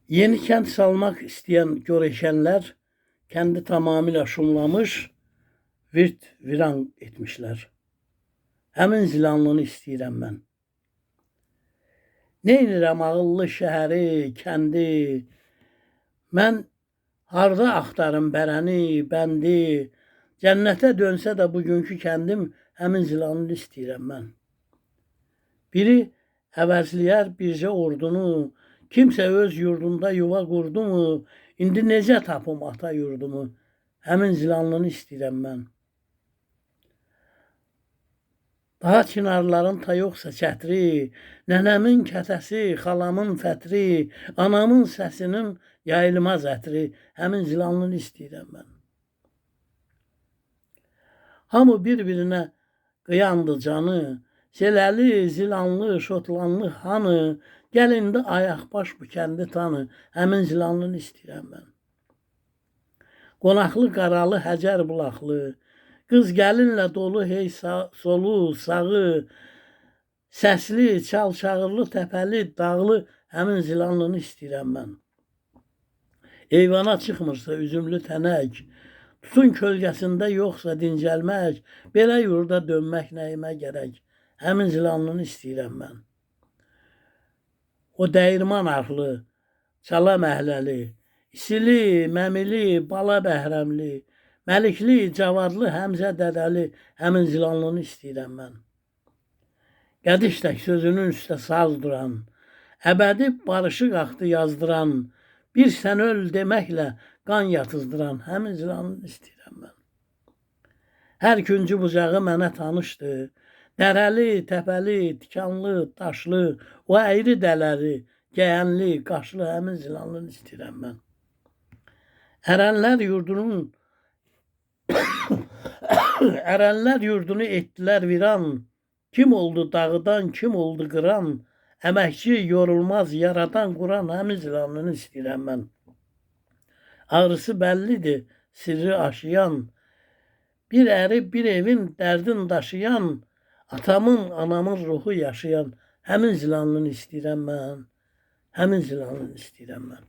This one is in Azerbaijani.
Yeni kent salmaq istəyən görəşənlər kəndi tamamilə şumlamış, viran etmişlər. Həmin zilanlını istəyirəm mən. Neynirəm ağıllı şəhəri, kəndi, mən harda axtarım bərəni, bəndi, cənnətə dönsə də bugünkü kəndim, həmin zilanını istəyirəm mən. Biri əvəzləyər bircə ordunu, kimsə öz yurdunda yuva qurdu mu, indi necə tapım ata yurdumu, həmin zilanlını istəyirəm mən. Daha çinarların ta yoxsa çətri, nənəmin kətəsi, xalamın fətri, anamın səsinin yayılmaz ətri, həmin zilanlını istəyirəm mən. Hamı bir-birinə qıyandı canı, Seləli, zilanlı, şotlanlı hanı, gəlindi ayaqbaş bu kəndi tanı, həmin zilanlını istəyirəm mən. Qonaqlı, qaralı, həcər bulaqlı, qız gəlinlə dolu, hey solu, sağı, səsli, çalçağırlı, təpəli, dağlı, həmin zilanlını istəyirəm mən. Eyvana çıxmırsa üzümlü tənək, tutun kölgəsində yoxsa dincəlmək, belə yurda dönmək nəyimə gərək, həmin zilanlını istəyirəm mən. O dəyirman arxlı, çala məhləli, isili, məmili, bala bəhrəmli, məlikli, cavadlı, həmzə dədəli, həmin zilanlını istəyirəm mən. Qədiştək sözünün üstə saz duran, əbədi barışı qalxdı yazdıran, bir sən öl deməklə qan yatızdıran, həmin zilanlını istəyirəm mən. Hər küncü bucağı mənə tanışdı, dərəli, təpəli, tikanlı, daşlı, o əyri dələri, gəyənli, qaşlı, həmin zilanlını istəyirəm mən. Ərənlər yurdunu etdilər viran, kim oldu dağıdan, kim oldu qıran, əməkçi yorulmaz yaradan quran, həmin zilanlını istəyirəm mən. Ağrısı bəllidir, sirri aşıyan, bir əri, bir evin dərdin daşıyan, atamın, anamın ruhu yaşayan, həmin zilanlını istəyirəm mən. Həmin zilanlını istəyirəm mən.